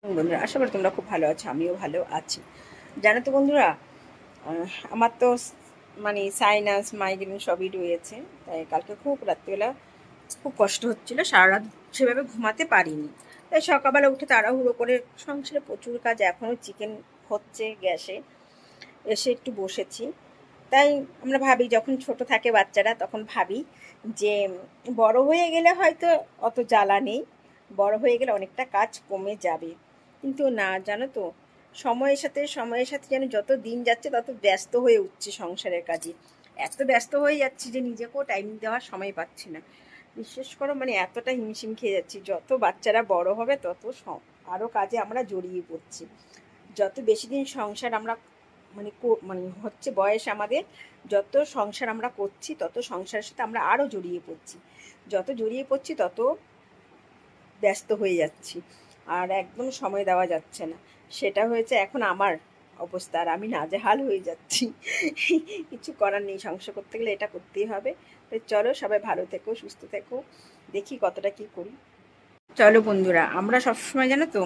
বন্ধুরা, আশা করি তোমরা খুব ভালো আছো, আমিও ভালো আছি। জানো তো বন্ধুরা, আমার তো মানে সাইনাস মাইগ্রেন সবই রয়েছে। তাই কালকে খুব রাত্রিবেলা খুব কষ্ট হচ্ছিলো, সারা রাত সেভাবে ঘুমাতে পারিনি। তাই সকালবেলা উঠে তাড়াহুড়ো করে, সংসারে প্রচুর কাজ, এখনও চিকেন হচ্ছে গ্যাসে, এসে একটু বসেছি। তাই আমরা ভাবি, যখন ছোট থাকে বাচ্চারা তখন ভাবি যে বড় হয়ে গেলে হয়তো অত জ্বালা নেই, বড় হয়ে গেলে অনেকটা কাজ কমে যাবে। কিন্তু না, জানো তো, সময়ের সাথে যেন যত দিন যাচ্ছে তত ব্যস্ত হয়ে উঠছে সংসারের কাজে। এত ব্যস্ত হয়ে যাচ্ছি যে নিজেকেও টাইম দেওয়ার সময় পাচ্ছি না। বিশেষ করে মানে এতটা হিমশিম খেয়ে যাচ্ছি। যত বাচ্চারা বড় হবে তত আরও কাজে আমরা জড়িয়ে পড়ছি। যত বেশি দিন সংসার আমরা মানে হচ্ছে বয়স আমাদের, যত সংসার আমরা করছি তত সংসারের সাথে আমরা আরও জড়িয়ে পড়ছি। যত জড়িয়ে পড়ছি তত ব্যস্ত হয়ে যাচ্ছি, আর একদম সময় দেওয়া যাচ্ছে না। সেটা হয়েছে এখন আমার অবস্থা, আর আমি নাজেহাল হয়ে যাচ্ছি। কিছু করার নেই, সংসার করতে গেলে এটা করতেই হবে। তো চলো, সবাই ভালো থেকো, সুস্থ থেকো, দেখি কতটা কি করি। চলো বন্ধুরা, আমরা সবসময় জানো তো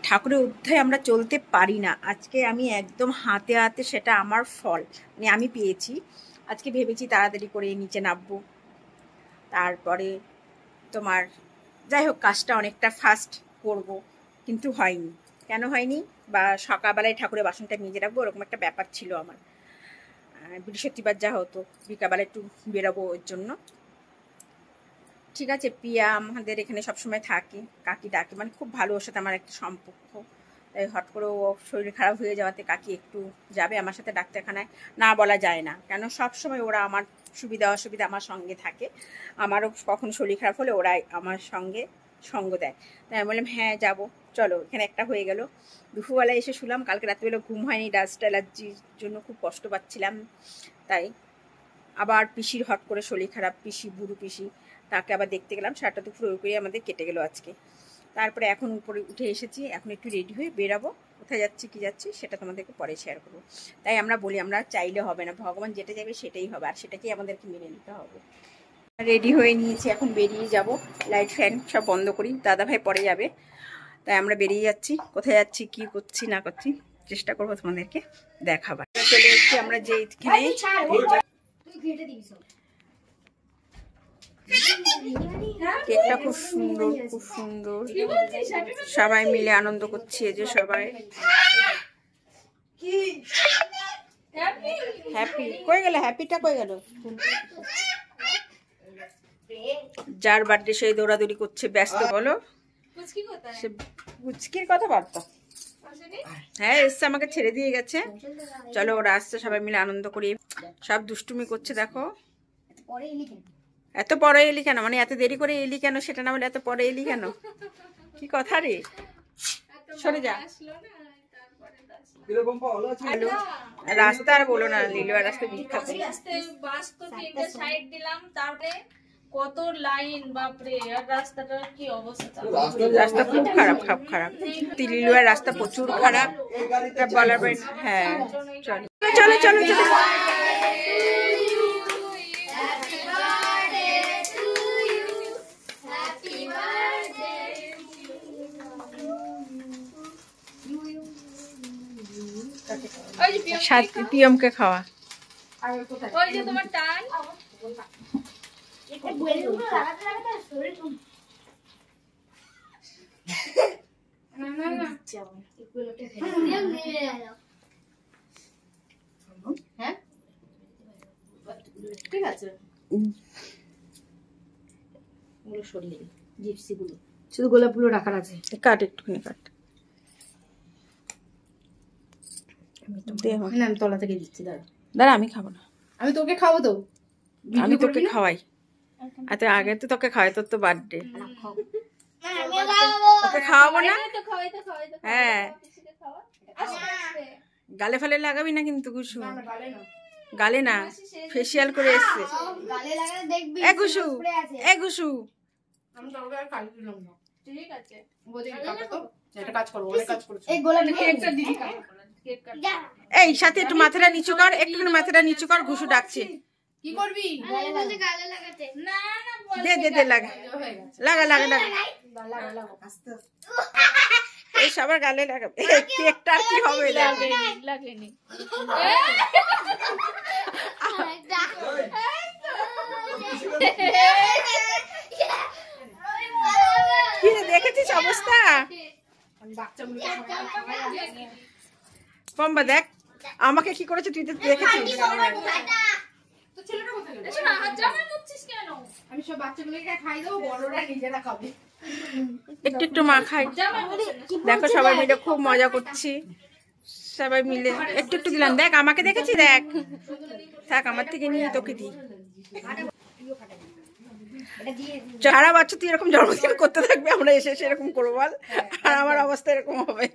ঠাকুরের অধ্যায়ে আমরা চলতে পারি না। আজকে আমি একদম হাতে হাতে সেটা আমার ফল মানে আমি পেয়েছি। আজকে ভেবেছি তাড়াতাড়ি করে নিচে নামবো, তারপরে তোমার যাই হোক কাজটা অনেকটা ফাস্ট করব, কিন্তু হয়নি। কেন হয়নি? বা সকালবেলায় ঠাকুরের বাসনটা মেজে রাখবো, ওরকম একটা ব্যাপার ছিল আমার। বৃহস্পতিবার যা হতো বিকালবেলা একটু বেরোবো ওর জন্য। ঠিক আছে, পিয়া আমাদের এখানে সবসময় থাকে, কাকি ডাকে, মানে খুব ভালো, ওর সাথে আমার একটা সম্পর্ক। তাই হট করে ও শরীর খারাপ হয়ে যাওয়াতে কাকি একটু যাবে আমার সাথে ডাক্তারখানায়। না বলা যায় না, কেন সবসময় ওরা আমার সুবিধা অসুবিধা আমার সঙ্গে থাকে। আমারও কখন শরীর খারাপ হলে ওরাই আমার সঙ্গে সঙ্গ দেয়। তাই আমি বললাম হ্যাঁ যাবো, চলো। এখানে একটা হয়ে গেল। দুপুরবেলায় এসে শুলাম, কালকে রাত্রিবেলা ঘুম হয়নি, ডাস্ট অ্যালার্জির জন্য খুব কষ্ট পাচ্ছিলাম। তাই আবার পিসির হট করে শরীর খারাপ, বুড়ো পিসি, তাকে আবার দেখতে গেলাম। সারাটা দুপুর ওই করে আমাদের কেটে গেল আজকে। তারপরে এখন উপরে উঠে এসেছি, এখন একটু রেডি হয়ে বেরাবো। কোথায় যাচ্ছি কি যাচ্ছি সেটা তোমাদেরকে পরে শেয়ার করবো। তাই আমরা বলি, আমরা চাইলে হবে না, ভগবান যেটা চাইবে সেটাই হবে, আর সেটাকেই আমাদেরকে মেনে নিতে হবে। রেডি হয়ে নিয়েছি, এখন বেরিয়ে যাব। লাইট ফ্যান সব বন্ধ করি, দাদাভাই পরে যাবে। তাই আমরা বেরিয়ে যাচ্ছি। কোথায় যাচ্ছি, কি করছি না করছি চেষ্টা করবো তোমাদেরকে দেখাবার। চলে এসেছি আমরা যেখানে, কেকটা খুব সুন্দর, খুব সুন্দর, সবাই মিলে আনন্দ করছি। এই যে সবাই হ্যাপি কই গেল, হ্যাপিটা কই গেল? যার বার্থডে সেই দৌড়াদৌড়ি করছে, ব্যস্ত। বলো, সে পুচকির কথাবার্তা। হ্যাঁ এসছে, আমাকে ছেড়ে দিয়ে গেছে। চলো ওরা আসছে, সবাই মিলে আনন্দ করি। সব দুষ্টুমি করছে দেখো। এত পরে এলি কেন, মানে এত দেরি করে এলি কেন, সেটা না বলে এত পরে এলি কেন? কি কথা রে, সরে যা। রাস্তা আর বলো না, লিলুয়া রাস্তা বিখ্যাত। কত লাইন, বাপরে, আর রাস্তাটার কি অবস্থা? রাস্তা খুব খারাপ, খুব খারাপ। লিলুয়ার রাস্তা প্রচুর খারাপ, বলার বাইরে। হ্যাঁ চলো চলো চলো চলো। পিয়মকে খাওয়া। ওই যে তোমার টান, ঠিক আছে। শুধু গোলাপগুলো রাখার আছে। কাট, একটুখানি কাট। আমি তলা থেকে দিচ্ছি, দাঁড়া আমি খাবো না। আমি তোকে খাবো তো, আমি তোকে খাওয়াই। আচ্ছা আগে তো তোকে খাওয়াই, তোর তো বার্থডে। তোকে খাওয়াবো না? হ্যাঁ, গালে ফালে লাগাবি না কিন্তু গুসু, গালে না, ফেসিয়াল করে এসছে। এ গুসু, এ গুসু, ঠিক আছে, এই সাথে একটু মাথাটা নিচু কর, একটুখানি মাথাটা নিচু কর, ঘুষু ডাকছে। কি করবি? দে দে দে, লাগা লাগা লাগা লাগা। সবার গালে লাগাবে কেকটা আর কি হবে দেখো। লাগেনি কি রে, দেখেছিস অবস্থা? পম্বা দেখ আমাকে কি করেছে, তুই তো দেখেছিস। আমি সব বাচ্চাগুলোকে খাই দেবো, বড়রা নিজেরা খাবে। একটু একটু মা খাই। দেখো সবাই মিলে খুব মজা করছি, সবাই মিলে একটু একটু দিলাম। দেখ আমাকে দেখেছি, দেখ থাক আমার থেকে নিয়ে তোকে দিই। সারা বছর তুই এরকম জন্মদিন করতে থাকবে, আমরা এসে এরকম করবো বল, আর আমার অবস্থা এরকম হবে।